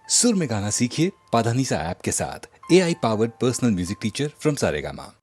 सुर में गाना सीखिए पाधानीसा ऐप के साथ। AI powered personal music teacher from Saregama.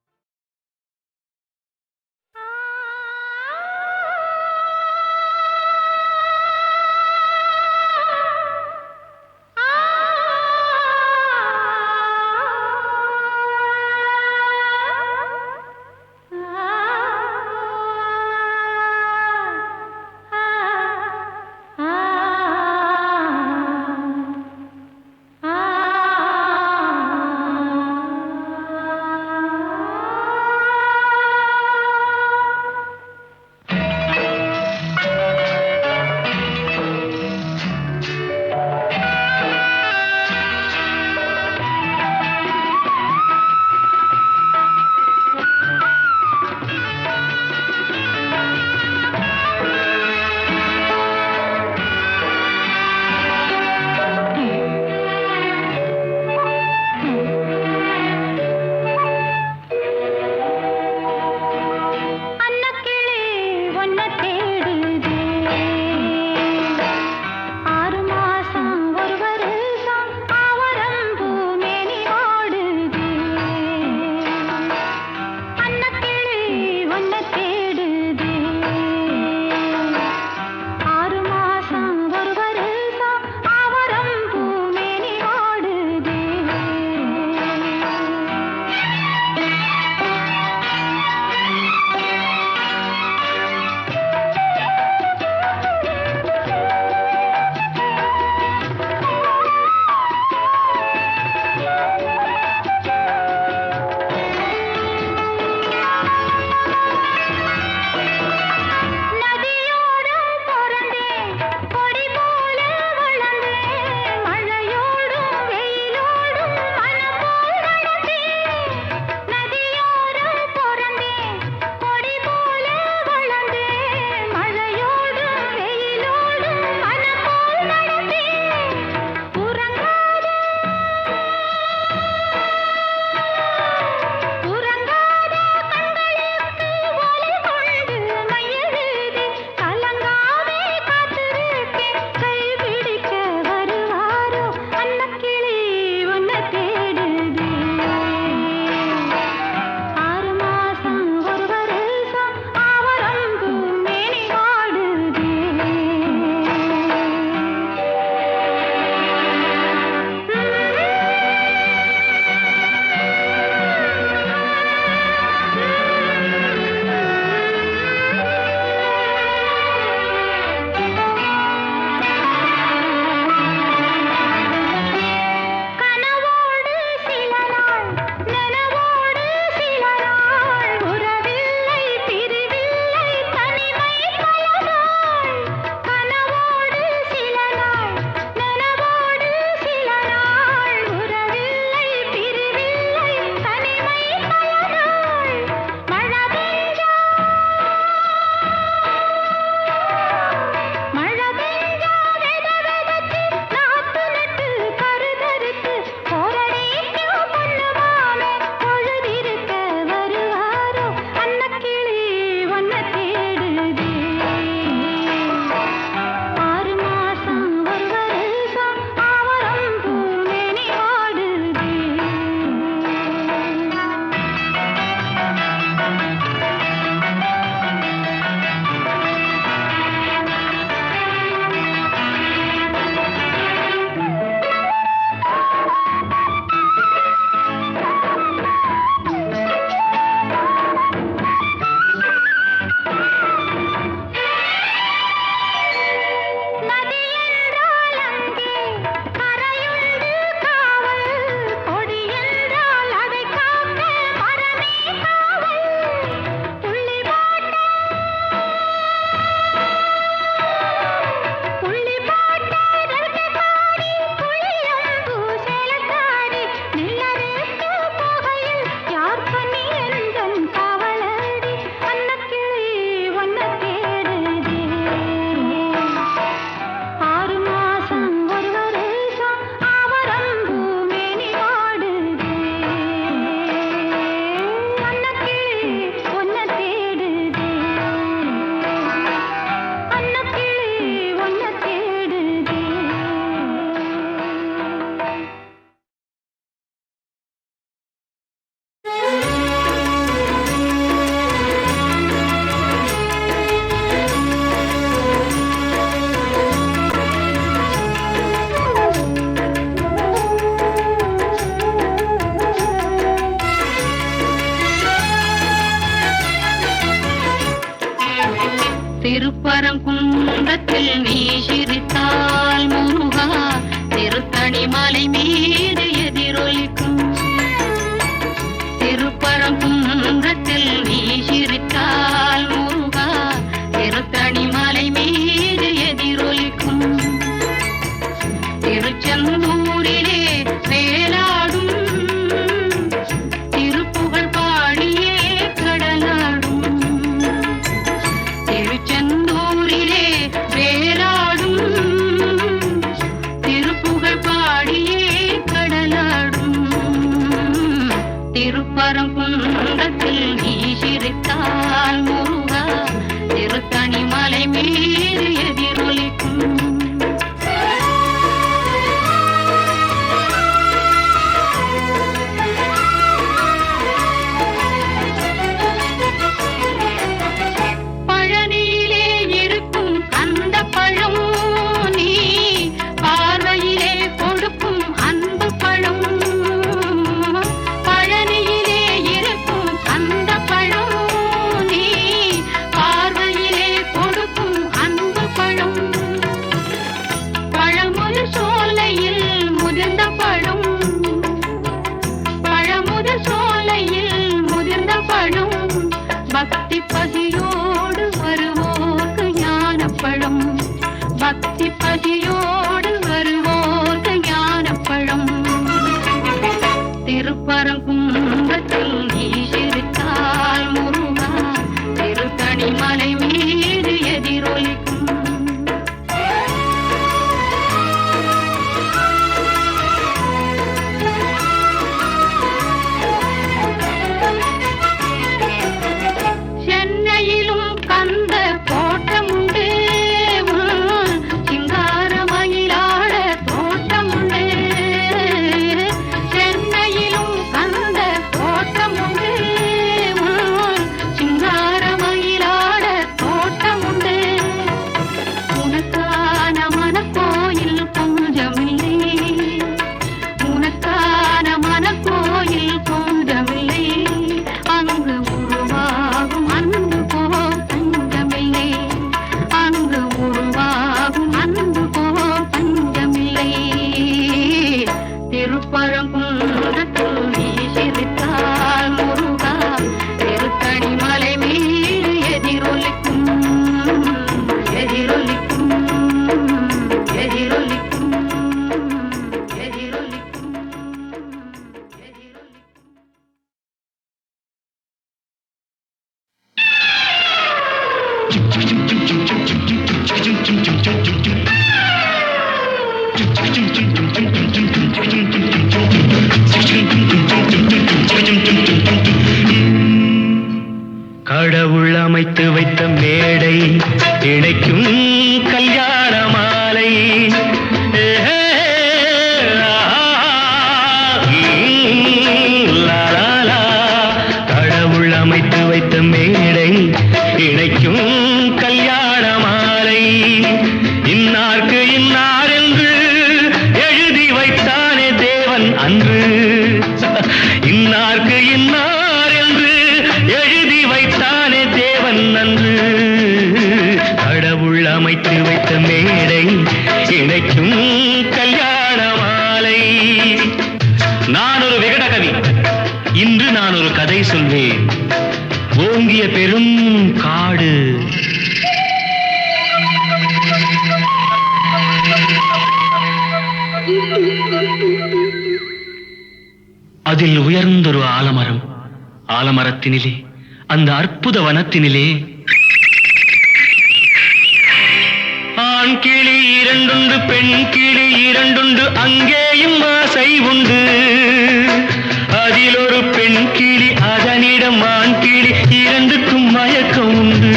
மலை மீது எதிரொலிக்கும். திருப்பரங்குன்றத்தில் நீ சிரித்தால் முருகா திருத்தணி மலை மீது எதிரொலிக்கும். திருச்செந்தூரிலே வேலாடும் திருப்புகழ் பாடியே கடலாடும். திருச்செந்தூரிலே வேலாடும் திருப்புகழ் பாடியே கடலாடும். திருப்பரங்குன்றத்தில் நீ சிரித்தால் முருகா திருத்தணி மலை மீது எதிரொலிக்கும். பழனியிலே இருக்கும் அந்த பழம் நீ பார்வையிலே கொடுக்கும் அன்பு பழம். பழனியிலே இருக்கும் அந்த பழம் நீ பார்வையிலே கொடுக்கும் அன்பு பழம். பழமுதிர் சோலையில் முதிர்ந்த பழம். பழமுதிர் சோலையில் முதிர்ந்த பழம். பக்தி பசியோடு வருவோர்க்கு ஞானப்பழம். பக்தி பசியோடு வருவோர்க்கு ஞானப்பழம். திருப்பரங்குன்றத்தில் நீ சிரித்தால் முருகா திருத்தணி மலை மீது எதிரொலிக்கும். சென்னையிலும் கந்த கோட்டமுண்டு. சிங்காரமயிலாட தோட்டமுண்டு. சென்னையிலும் கந்த கோட்டமுண்டு. சிங்காரமயிலாட தோட்டமுண்டு. உனக்கான மனக்கோயில் கொஞ்சமில்லை. உனக்கான மனக்கோயில் கொஞ்சமில்லை. அங்கு உருவாகும் அன்பு போ பஞ்சமில்லை. அங்கு உருவாகும் அன்பு போ பஞ்சமில்லை. திருப்பரங்குன்றத்தில் நீ சிரித்தால் முருகா திருத்தணி மலை மீது எதிரொலிக்கும். எதிரொலிக்கும். எதிரொலிக்கும். எதிரொலிக்கும். எதிரொலிக்கும். கடவுள் அமைத்து வைத்த மேடை இணைக்கும் கல்யாண மாலை. கடவுள் அமைத்து வைத்த மேடை இணைக்கும் கல்யாண மாலை. இன்னார்க்கு இன்னார் என்று எழுதி வைத்தானே தேவன் அன்று. இன்னார்க்கு இன்னார் என்று எழுதி வைத்தானே தேவன் அன்று. கடவுள் அமைத்து வைத்த மேடை இணைக்கும் கல்யாண மாலை. நான் ஒரு விகட கவி. இன்று நான் ஒரு கதை சொல்வேன். ஓங்கிய பெரும் காடு. அதில் உயர்ந்தொரு ஆலமரம். ஆலமரத்தினிலே அந்த அற்புத வனத்தினிலே ஆண் கிளி இரண்டுண்டு பெண் கிளி இரண்டுண்டு அங்கேயும் ஆசை உண்டு. அதில் ஒரு பெண் கிளி அதனிடம் ஆண் கிளி இரண்டுக்கும் மயக்கம் உண்டு.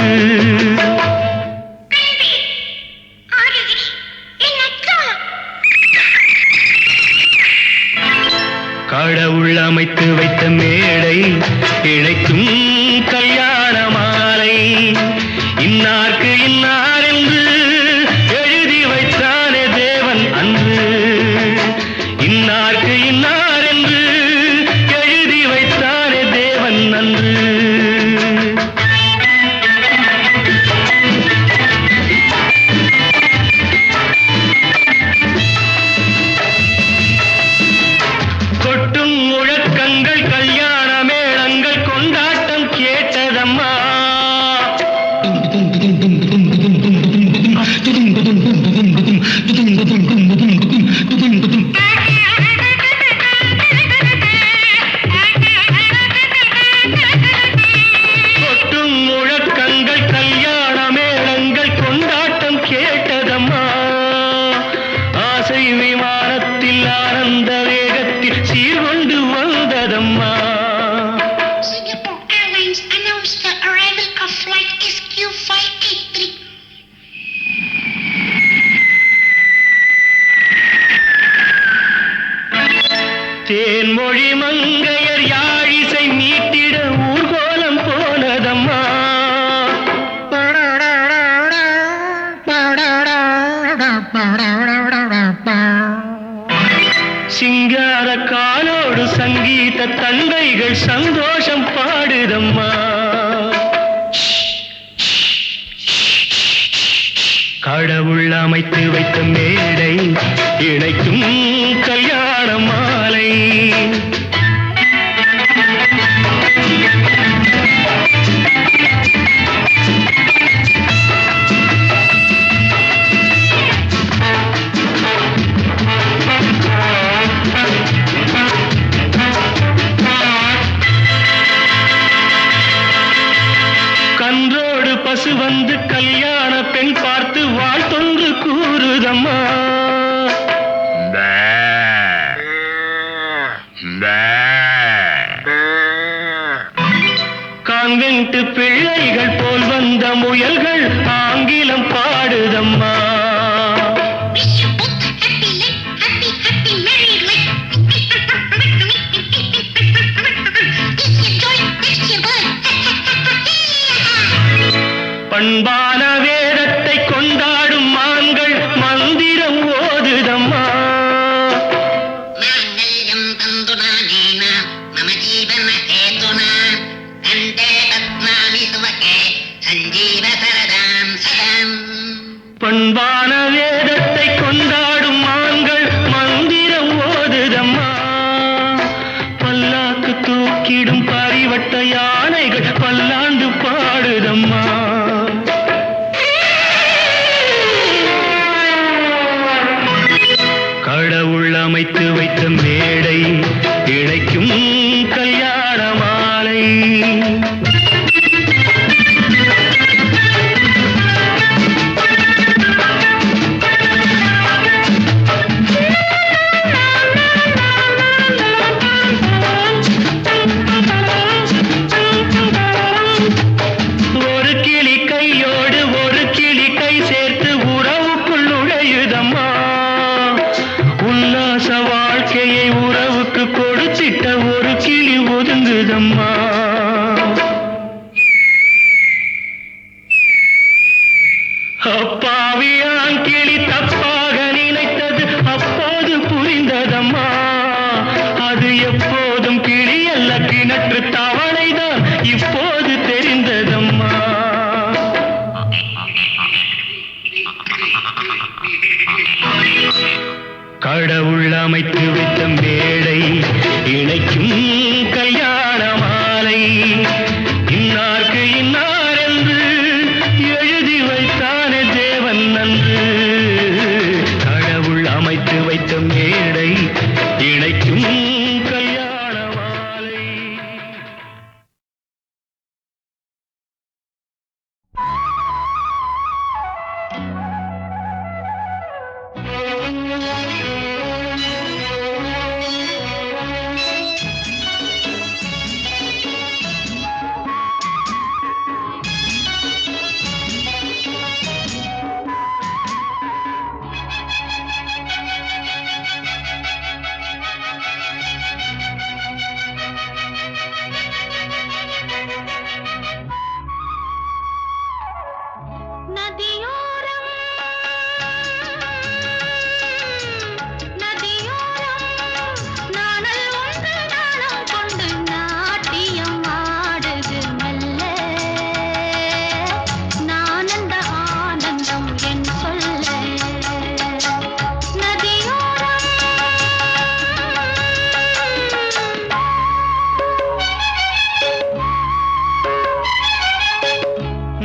கடவுள் அமைத்து வைத்த மேடை இணைக்கும் கல்யாண மாலை. இன்னார்க்கு இன்னார் என்று எழுதி வைத்தானே தேவன் அன்று. இன்னார்க்கு இன்னார் என்று எழுதி வைத்தானே தேவன் அன்று. தேன்மொழி மங்கையர் யாழிசை மீட்டிட ஊர்கோலம் போனதம்மா. சிங்கார காலோடு சங்கீத தந்தைகள் சந்தோஷம் பாடுதம்மா. கடவுள் அமைத்து வைத்த மேடை இணைக்கும் கல்யாண மாலை. கன்றோடு பசு வந்து கல்யாண பெண் பார்த்து வாழ்த்தொன்று கூறுதம்மா. கான்வென்ட் பிள்ளைகள் போல் வந்த முயல்கள் ஆங்கிலம் பாடுதம்மா. பண்பான வேதத்தை கொண்டாடும் மான்கள் மந்திரம் ஓதுதம்மா. பண்பான வேதத்தை கொண்டாடும் மான்கள் மந்திரம் ஓதுதம்மா. பல்லாக்கு தூக்கிடும் பரிவட்ட யானைகள் பல்லாண்டு பாடுதம்மா. கடவுள் அமைத்து வைத்த மேடை இணைக்கும் கல்யாண மாலை. ஒரு கிளி கையோடு ஒரு கிளி கை சேர்த்து உறவுக்குள் நுழையுதம்மா. உல்லாச வாழ்க்கையை உறவுக்கு கொடுத்திட்ட ஒரு கிளி ஒதுங்குதம்மா. அப்பாவியான் கிளி தப்பாக நினைத்தது அப்போது புரிந்ததம்மா. அது எப்போதும் கிளி அல்ல கிணற்று தவளைதான் இப்போது தெரிந்ததம்மா. கடவுள் அமைத்து வைத்த மேடை இணைக்கும் கல்யாண மாலை. இன்னார்க்கு இன்னார் என்று எழுதி வைத்தானே தேவன் நன்று. கடவுள் அமைத்து வைத்த மேடை இணைக்கும் கல்யாண மாலை.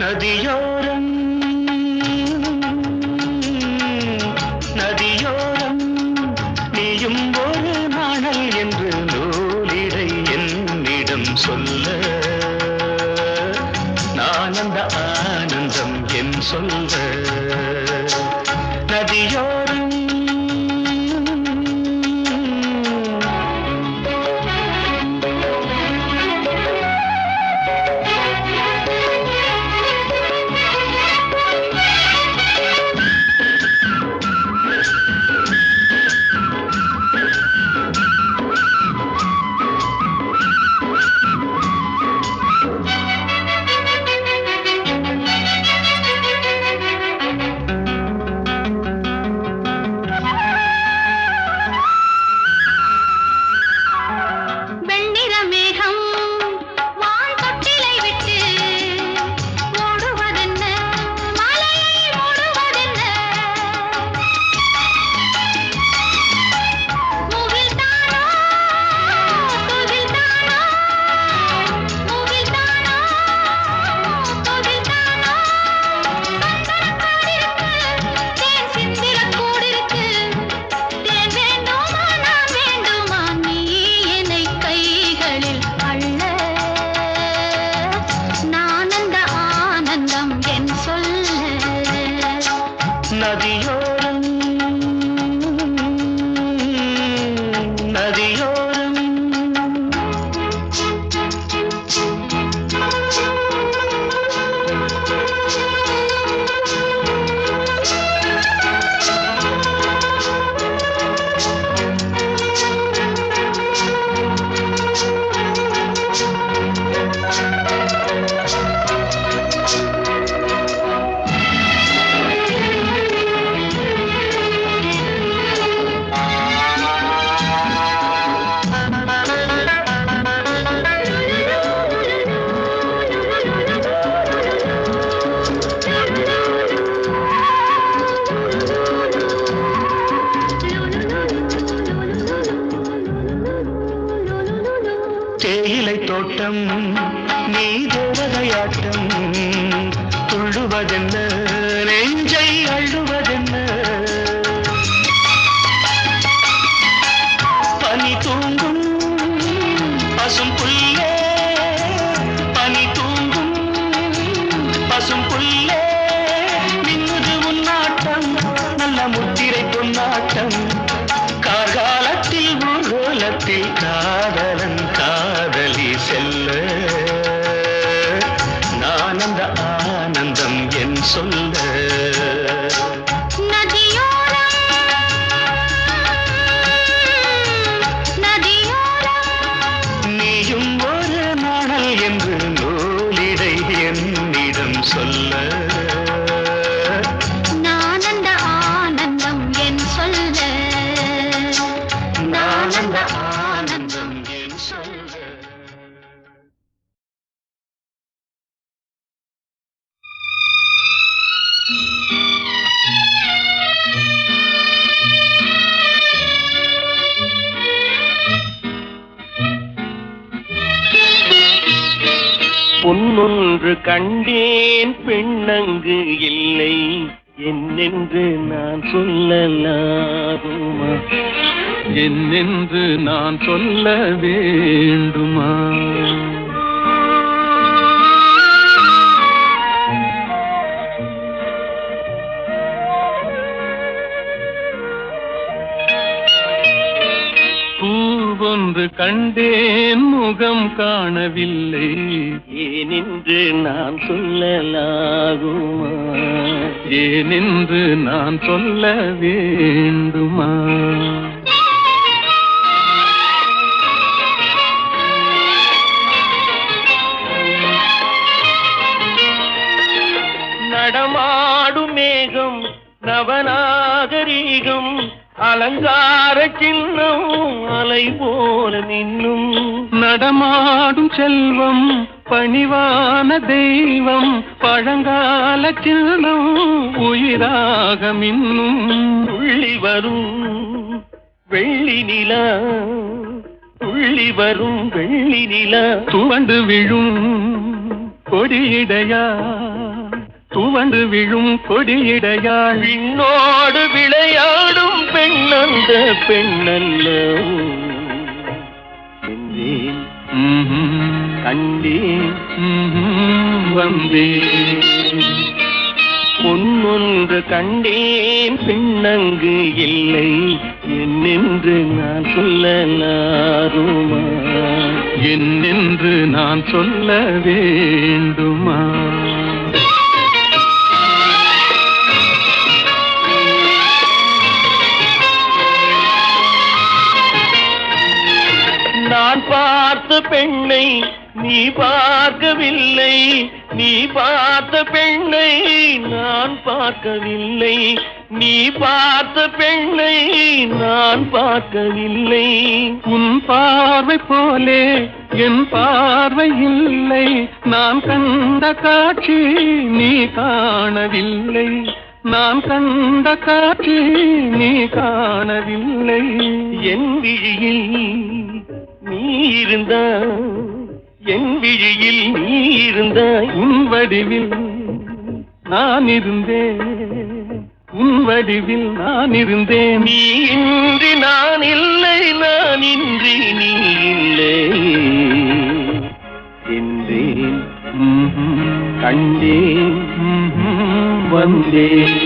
நதியோரம் நதியோரம் நீயும் ஒரு நாணல் என்று நூலிடை என்னிடம் சொல்ல நான் அந்த ஆனந்தம் என் சொல்ல. நதியோரம் தேயிலை தோட்டம் நீ தேவதையாட்டம் துள்ளுவதென்ன நெஞ்சை அள்ளுவதென்ன பனி தூங்கும் பசும் புல்லே பனி தூங்கும் பசும் புல்லே மின்னுது உன்னாட்டம் நல்ல முத்திரை பொன்னாட்டம் கார்காலத்தில் ஊர்கோலத்தில் காதலன் காதலி செல்ல நான் அந்த ஆனந்தம் என் சொல்ல நீயும் ஒரு நாணல் என்று நூலிடை என்னிடம் சொல்ல பொன்னொன்று கண்டேன் பெண்ணங்கு இல்லை என்னென்று நான் சொல்லலாகுமா என்னென்று நான் சொல்ல வேண்டுமா பூவொன்று கண்டேன் முகம் காணவில்லை ஏனென்று நான் சொல்லலாகுமா ஏனென்று நான் சொல்ல வேண்டுமா நடமாடும் மேகம் நவநாகரீகம் அலங்கார சின்னம் அலை போல நின்னும் நடமாடும் செல்வம் பணிவான தெய்வம் பழங்கால சின்னம் உயிராக மின்னும் துள்ளி வரும் வெள்ளி நிலா துள்ளி வரும் வெள்ளி நிலா துவண்டு விழும் கொடியிடையா துவண்டு விழும் கொடியிடையாள் விண்ணோடு விளையாடும் பெண்ணந்த பெண்ணல்ல என்றேன் கண்டேன் வந்தேன் பொன்னொன்று கண்டேன் பெண்ணங்கு இல்லை என்னென்று நான் சொல்லலாருமா என்னென்று நான் சொல்ல வேண்டுமா நான் பார்த்த பெண்ணை நீ பார்க்கவில்லை நீ பார்த்த பெண்ணை நான் பார்க்கவில்லை நீ பார்த்த பெண்ணை நான் பார்க்கவில்லை உன் பார்வை போலே என் பார்வை இல்லை நான் கண்ட காட்சி நீ காணவில்லை நான் கண்ட காட்சி நீ காணவில்லை என் விழியில் நீ இருந்தாய் என் விழியில் நீ இருந்தாய் உன் வடிவில் நான் இருந்தேன் உன் வடிவில் நான் இருந்தேன் நீ இன்றி நான் இல்லை நான் இன்றி நீ இல்லை என்றேன் கண்டேன் வந்தேன்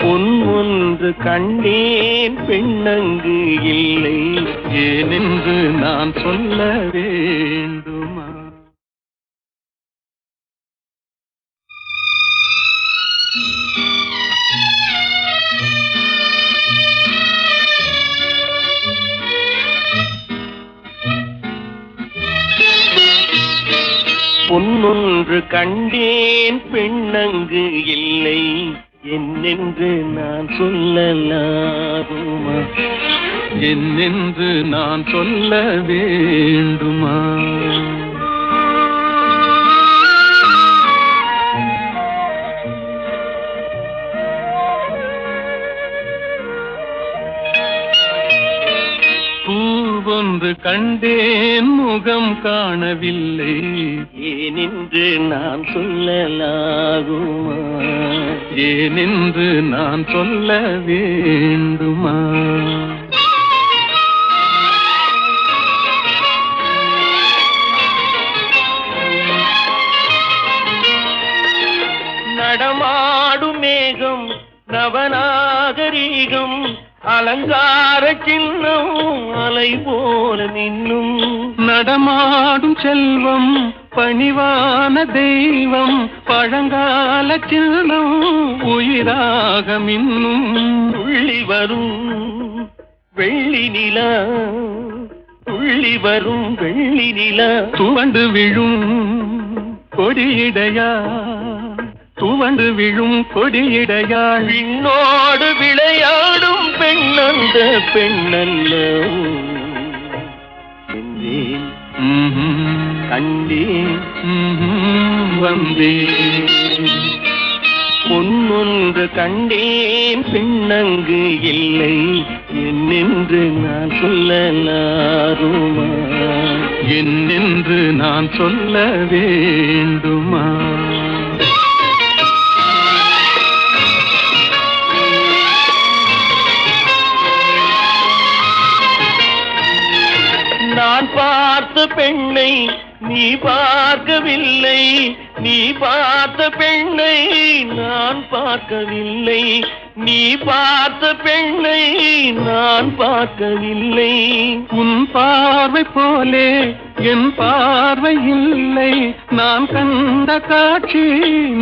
பொன் ஒன்று கண்டேன் பெண்ணங்கு இல்லை ஏனென்று நான் சொல்ல வேண்டுமா பொன்னொன்று கண்டேன் பெண்ணங்கு இல்லை என்னென்று நான் சொல்லலாகுமா என்னென்று நான் சொல்ல வேண்டுமா கனவொன்று கண்டேன் முகம் காணவில்லை. ஏனென்று நான் சொல்லலாகுமா? ஏனென்று நான் சொல்ல வேண்டுமா? நடமாடும் மேகம் நவநாகரீகம் அலங்கார சின்னம் அலை போல நின்னும். நடமாடும் செல்வம் பணிவான தெய்வம் பழங்கால சின்னம் உயிராக மின்னும். துள்ளி வரும் வெள்ளி நிலா, துள்ளி வரும் வெள்ளி நிலா, துவண்டு விழும் கொடியிடையா, துவண்டு விழும் கொடியிடையாள். விண்ணோடு விளையாடும் பெண்ணந்த பெண்ணல்ல. சென்றேன் கண்டேன் வந்தேன். பொன்னொன்று கண்டேன் பெண்ணங்கு இல்லை. என்னென்று நான் சொல்லலாருமா? என்னென்று நான் சொல்ல வேண்டுமா? நான் பார்த்த பெண்ணை நீ பார்க்கவில்லை, நீ பார்த்த பெண்ணை நான் பார்க்கவில்லை, நீ பார்த்த பெண்ணை நான் பார்க்கவில்லை. உன் பார்வை போலே என் பார்வை இல்லை, நான் கண்ட காட்சி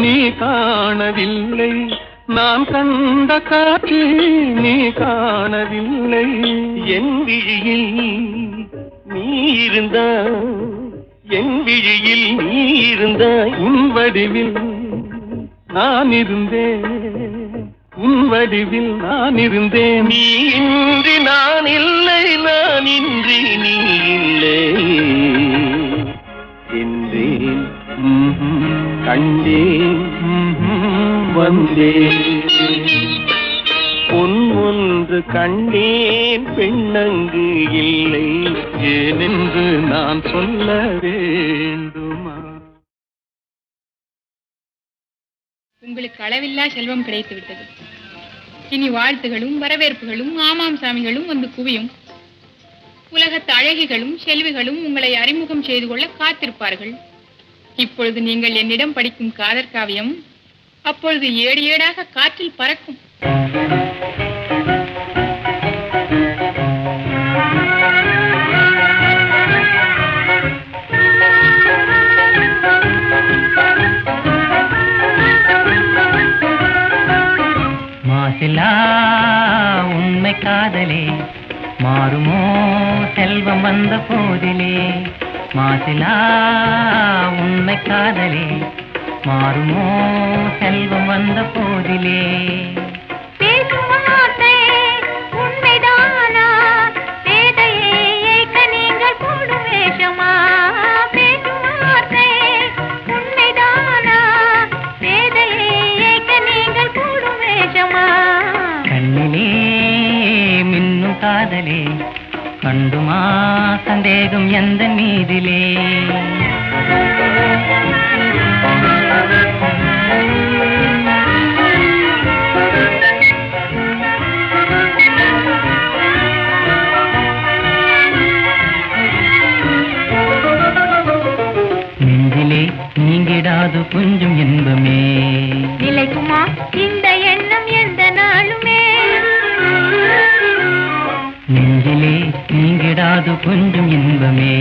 நீ காணவில்லை, நான் கண்ட காட்சி நீ காணவில்லை. என் விழியில் நீ இருந்தாய், என் விழியில் நீ இருந்தாய். உன் வடிவில் நான் இருந்தேன், உன் வடிவில் நான் இருந்தேன். நீ இன்றி நான் இல்லை, நான் இன்றி நீ இல்லை. என்றேன் கண்டேன் வந்தேன். பொன் ஒன்று கண்டேன் பெண்ணங்கு இல்லை. ஏனென்று நான் சொல்ல வேண்டுமா? உங்களுக்கு அளவில்லா செல்வம் கிடைத்து விட்டது. இனி வாழ்த்துகளும் வரவேற்புகளும் ஆமாம் சாமிகளும் வந்து குவியும். உலகத்து அழகிகளும் செல்விகளும் உங்களை அறிமுகம் செய்து கொள்ள காத்திருப்பார்கள். இப்பொழுது நீங்கள் என்னிடம் படிக்கும் காதற் காவியம் அப்பொழுது ஏடு ஏடாக காற்றில் பறக்கும். மாசிலா உண்மை காதலே மாறுமோ செல்வம் வந்த போதிலே. மாசிலா உண்மை காதலே மாறுமோ செல்வம் வந்த போதிலே. கண்ணிலே மின்னும் காதலே கண்டுமா சந்தேகம் எந்த மீதிலே. நெஞ்சிலே நீங்கிடாது கொஞ்சம் இன்பமே. நிலைக்குமா இந்த எண்ணம் எந்த நாளுமே? நெஞ்சிலே நீங்கிடாது கொஞ்சம் இன்பமே.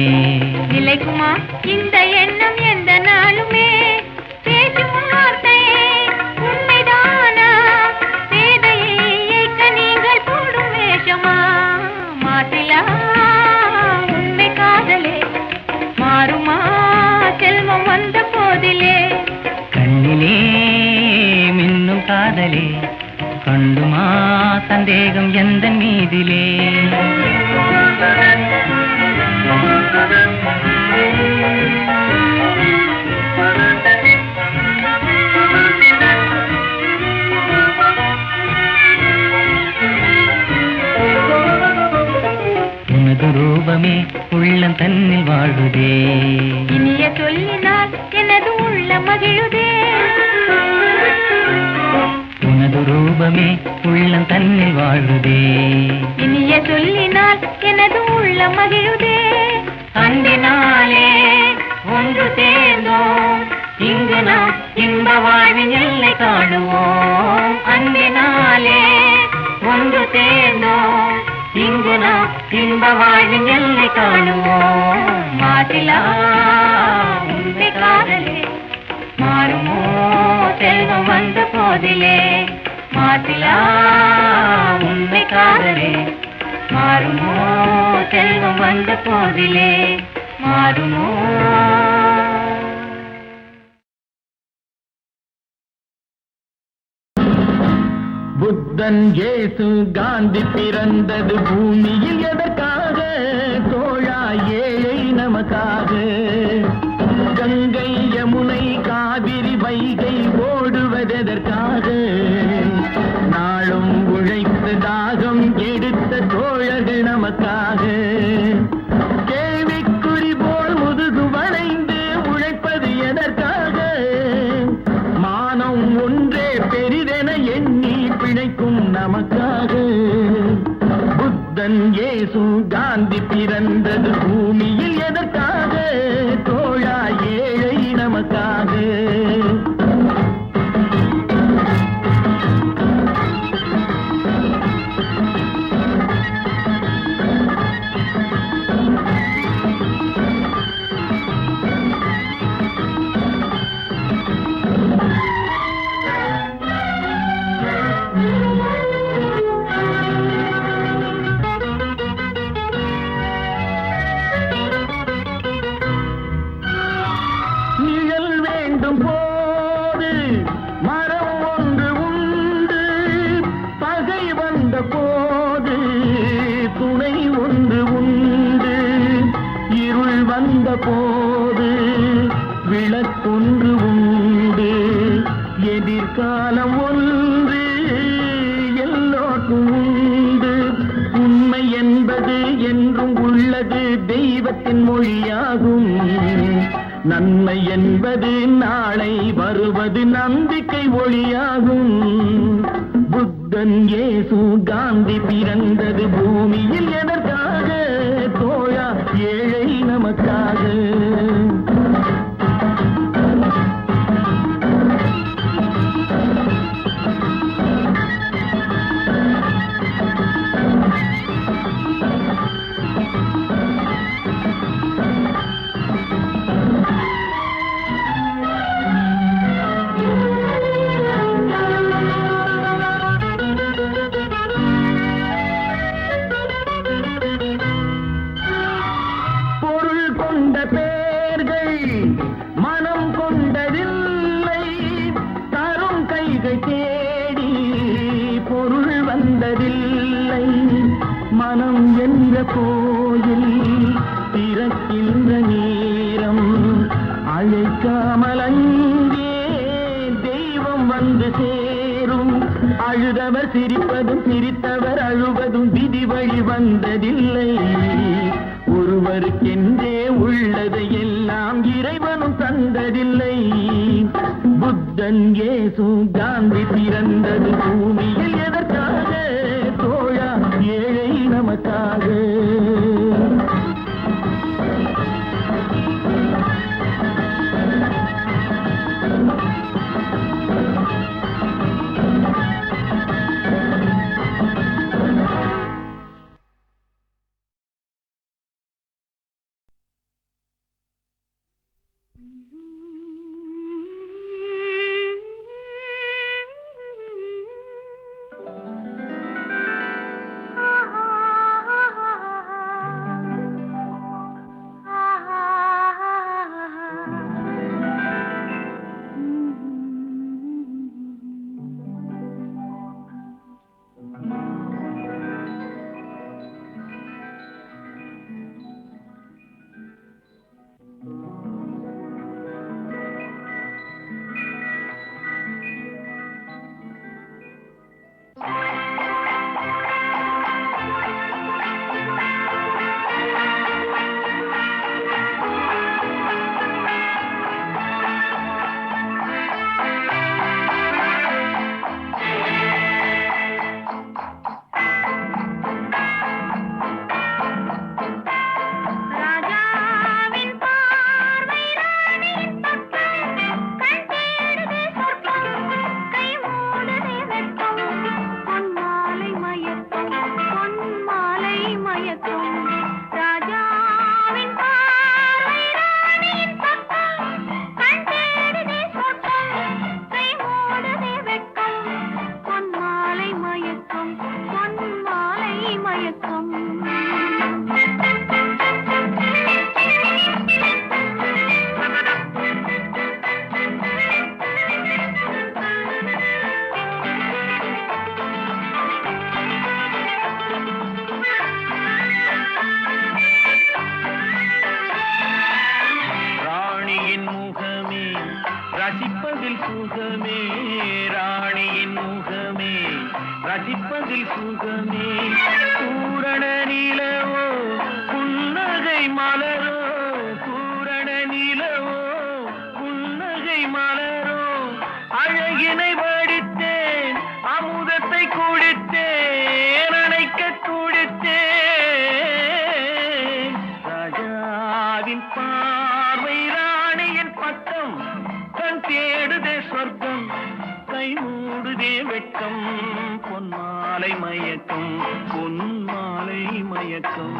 நிலைக்குமா இந்த எண்ணம் எந்த நாளுமே? பேசும் வார்த்தை உண்மைதானா? பேதையை ஏற்க நீங்கள் போடும் வேஷமா? மாசிலா உண்மை காதலே மாறுமா செல்வம் வந்த போதிலே. கண்ணிலே மின்னும் காதலே கண்டுமா சந்தேகம் எந்த மீதிலே. உனது ரூபமே உள்ளம் தன்னில் வாழுதே. இனிய சொல்லினால் எனது உள்ள மகிழுதே. உனது ரூபமே உள்ளம் தன்னில் வாழுதே. இனிய சொல்லினால் எனது உள்ள மகிழுதே. அன்பினாலே ஒன்று சேர்ந்தோம், இங்கு நாம் இன்ப வாழ்வின் எல்லை காணுவோம். அன்பினாலே ஒன்று சேர்ந்தோம், இங்கு நாம் இன்ப வாழ்வின் எல்லை காணுவோம். மாசிலா உன்னை காதலே மாறுமோ செல்வம் வந்த போதிலே. மாசிலா உன்னை காதலே மாறுமோ செல்வம் வந்த போதிலே. மாறுமோ. புத்தன் இயேசு காந்தி பிறந்தது பூமியில் எதற்காக? தோழா ஏழை நமக்காக. கங்கை யமுனை காவிரி வைகை ஓடுவதற்காக? நாளும் உழைத்து தாகம் எடுத்த தோழர்கள் நமக்காக. கேள்விக்குறி போல் முதுகு வளைந்து உழைப்பது எதற்காக? மானம் ஒன்றே பெரிதென எண்ணி பிழைக்கும் நமக்காக. புத்தன் இயேசு காந்தி பிறந்தது பூமியில் எதற்காக? தோழா ஏழை நமக்காக. போது விளக்கொன்று உண்டு, எதிர்காலம் ஒன்று எல்லோருக்கும் உண்டு. உண்மை என்பது என்றும் உள்ளது, தெய்வத்தின் மொழியாகும். நன்மை என்பது நாளை வருவது, நம்பிக்கை ஒளியாகும். புத்தன் இயேசு காந்தி பிறந்தது பூமியில் எதற்காக? தோழா ஏழை நமக்காக. மனம் என்ற கோயில் திறக்கின்ற நேரம், அழைக்காமல் அங்கே தெய்வம் வந்து சேரும். அழுதவர் சிரிப்பதும் சிரித்தவர் அழுவதும் விதி வழி வந்ததில்லை. ஒருவருக்கென்றே உள்ளதை எல்லாம் இறைவனும் தந்ததில்லை. புத்தன் இயேசு காந்தி பிறந்தது பூமியில் எதற்காக? தோழா ஏழை நமக்காக. ரசிப்பதில் சுகமே ராணியின் முகமே ரசிப்பதில் சுகமே பூரண நிலவோ புன்னகை மலரோ பூரண நிலவோ புன்னகை மலரோ அழகினை வடித்தேன் அமுதத்தை குடித்தேன் அணைக்க குடித்தேன் ராஜாவின் பார்வை ராணியின் பட்டம் கண் தேடுதே சொர்க்கம் கை மூடுதே வெட்கம் பொன்மாலை மயக்கம் பொன்மாலை மயக்கம்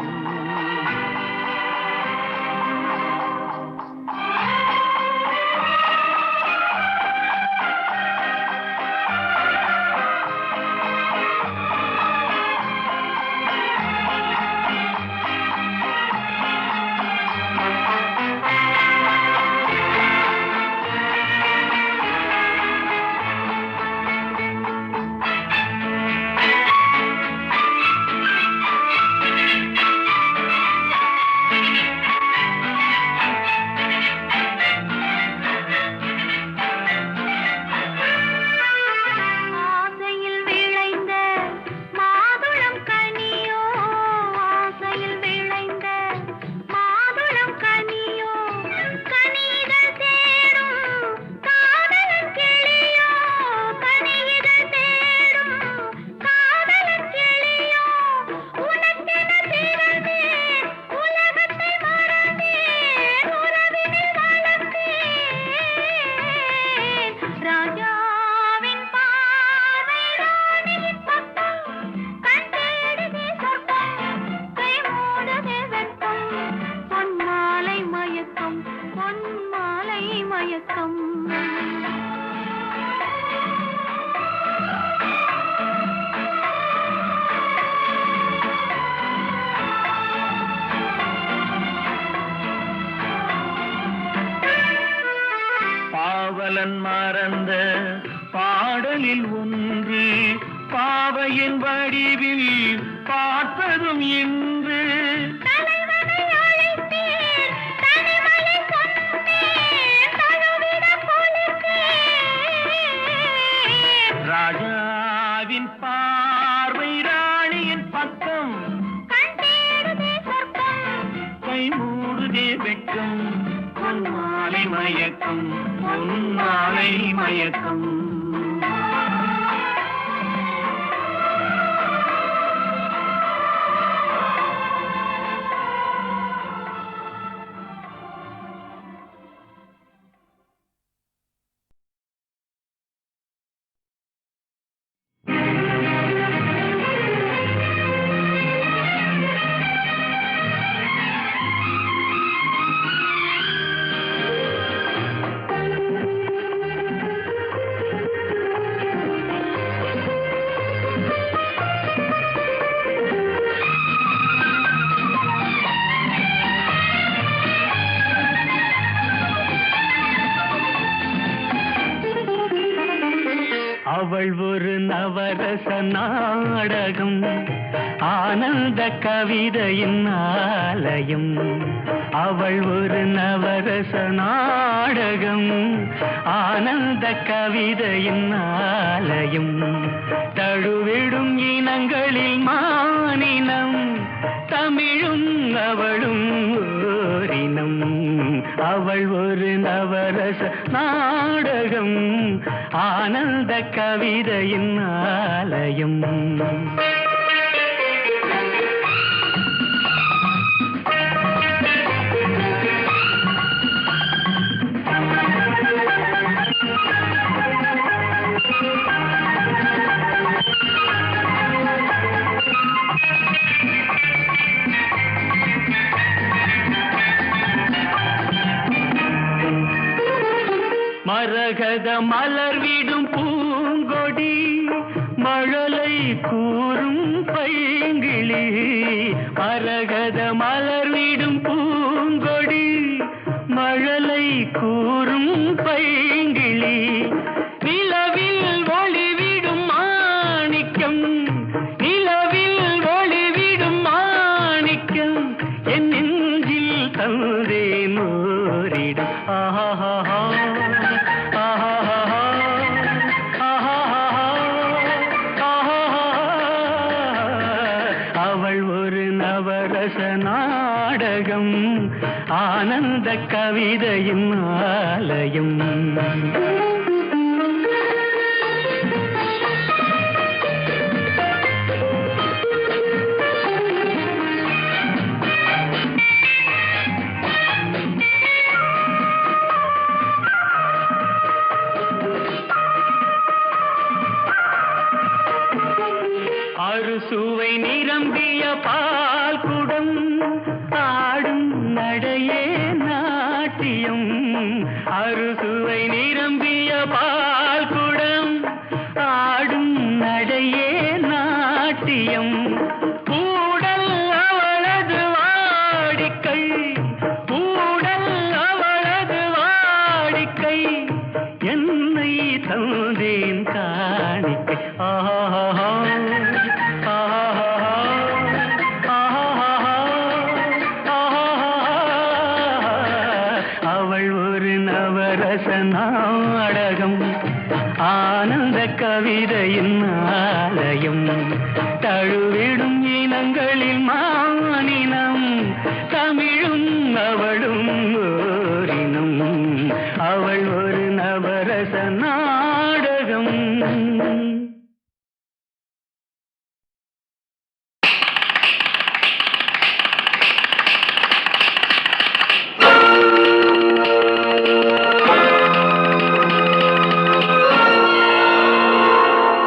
பாவலன் மறந்த பாடலில் ஒன்று பாவையின் வடிவில் பார்த்ததும் இன்று ராஜாவின் பார்வை ராணியின் பக்கம் கை மூடுதே வெட்கம் பொன்மாலை மயக்கம் பொன்மாலை மயக்கம் அவள் ஒரு நவரச நாடகம் ஆனந்த கவிதையின் ஆலயம் அவள் ஒரு நவரச நாடகம் ஆனந்த கவிதையின் ஆலயம் தழுவிடும் இனங்களில் மானினம் தமிழும் அவளும் ஓரினம் அவள் ஒரு நவரச நாடகம் ஆனந்த கவிதையின் ஆலயம் மரகத மலர் விடும் பூங்கொடி மழலை கூறும் பைங்கிளி மரகத மலர் விடும் பூங்கொடி மழலை கூறும் பைங்கிளி நிலவில் ஒளிவிடும் மாணிக்கம் நிலவில் ஒளிவிடும் மாணிக்கம் என் நெஞ்சில் தந்தேன் ஓரிடம் ஆஹா ஆஹா ஒரு நவரச நாடகம், ஆனந்த கவிதையின் ஆலயம். அறுசுவை நிரம்பிய பால் குடம், ஆடும் நடையே நாட்டியம். அறுசுவை நிரம்பிய பால் குடம், ஆடும் நடையே நாட்டியம். கூடல் அவளது வாடிக்கை, கூடல் அவளது வாடிக்கை, என்னை தந்தேன் காணிக்கை. ஆஹா அவள் ஒரு நவரச நாடகம், ஆனந்த கவிதையின் ஆலயம். தழுவிடும் இனங்களில் மானினம், தமிழும் அவளும் ஓரினம். அவள் ஒரு நவரச நாடகம்.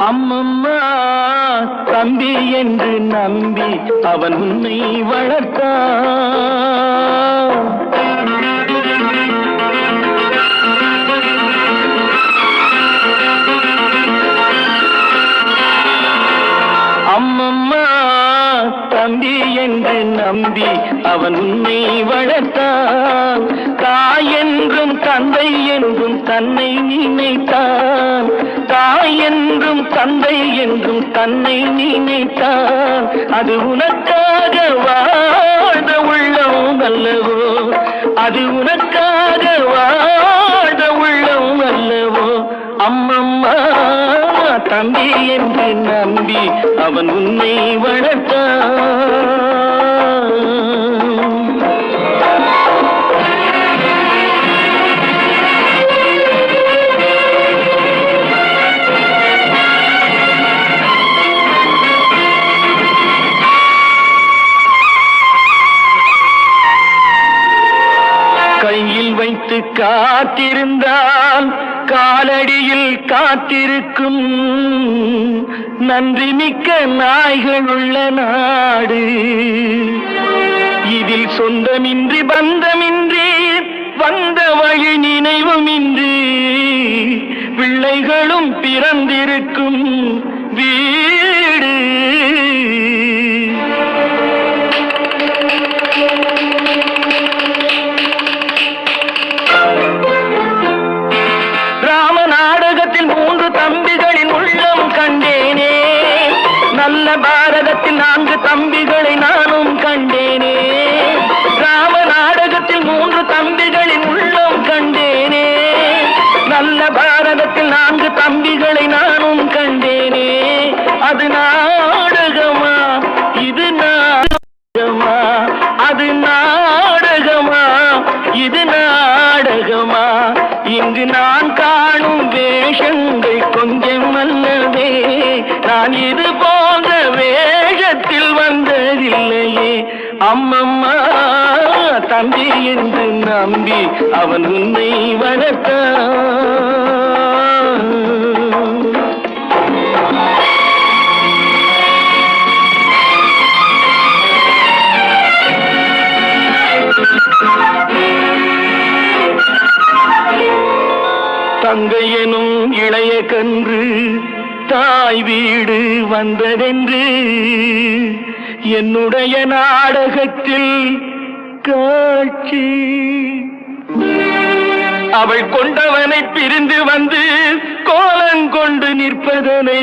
அம்மம்மா தம்பி என்று நம்பி அவன் உன்னை வளர்த்தான். அம்மம்மா தம்பி என்று நம்பி அவன் உன்னை வளர்த்தான். தாய் என்றும் தந்தை என்றும் தன்னை நினைத்தான். தாய் என்றும் தந்தை என்றும் தன்னை நினைத்தான். அது உனக்காக வாழ்ந்த உள்ளம் அல்லவோ, அது உனக்காக வாழ்ந்த உள்ளம் அல்லவோ. அம்மம்மா தம்பி என்று நம்பி அவன் உன்னை வளர்த்தான். கையில் வைத்து காத்திருந்தால் காலடியில் காத்திருக்கும் நன்றி மிக்க நாய்கள் உள்ள நாடு. இதில் சொந்தமின்றி பந்தமின்றி வந்த வழி நினைவுமின்றி பிள்ளைகளும் பிறந்திருக்கும் வீடு. நாடகத்தில் 3 தம்பிகளின் உள்ளம் கண்டேனே, நல்ல பாரதத்தில் 4 தம்பிகளை நானும் கண்டேனே. ராம நாடகத்தில் 3 தம்பிகளின் உள்ளம் கண்டேனே, நல்ல பாரதத்தில் 4 தம்பிகளை நானும் கண்டேனே. அது நாடகமா, இது நாடகமா, அது நாடகமா, இது நாடகமா. இங்கு நான் காணும் வேஷங்கள் கொஞ்சம் அல்லவே, நான் இது போன்ற வேஷத்தில் வந்ததில்லையே. அம்மம்மா தம்பி என்று நம்பி அவன் உன்னை வளர்த்தான். தங்கை எனும் இளைய கன்று தாய் வீடு வந்ததென்று என்னுடைய நாடகத்தில் காட்சி. அவள் கொண்டவனை பிரிந்து வந்து கோலங்கொண்டு நிற்பதனை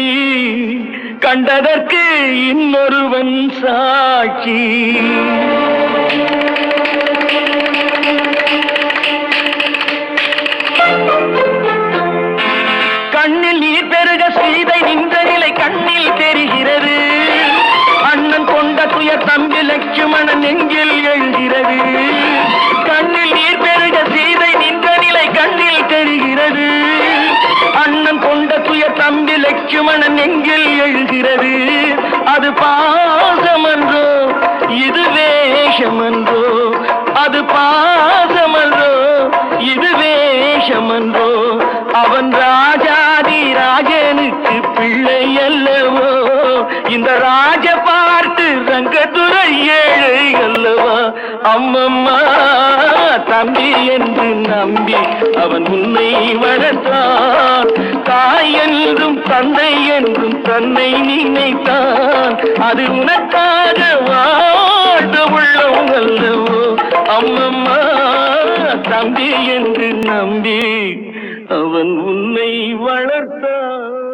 கண்டதற்கு இன்னொருவன் சாட்சி. கண்ணில் நீர் பெருக சீதை நின்ற நிலை கண்ணில் தெரிகிறது. அண்ணன் கொண்ட துயர் தம்பி லட்சுமணன் நெஞ்சில் எழுகிறது. கண்ணில் நீர் பெருக சீதை நின்ற நிலை கண்ணில் தெரிகிறது. அண்ணன் கொண்ட துய தம்பி லட்சுமணன் நெஞ்சில் எழுகிறது. அது பாசமன்றோ இது வேஷமன்றோ, அது பாசமன்றோ இது வேஷமன்றோ. அவன் ராஜாதி ராஜனுக்கு பிள்ளை அல்லவோ, இந்த ராஜ பார்த்து ரங்கத்துறை ஏழை அல்லவா. அம்மம்மா தம்பி என்று நம்பி அவன் உன்னை வளர்த்தான். தாய் என்றும் தந்தை என்றும் தன்னை நினைத்தான். அது உனக்காக வாழ்ந்த உள்ளம் அல்லவோ. அம்மம்மா தம்பி என்று நம்பி அவன் உன்னை வளர்த்தான்.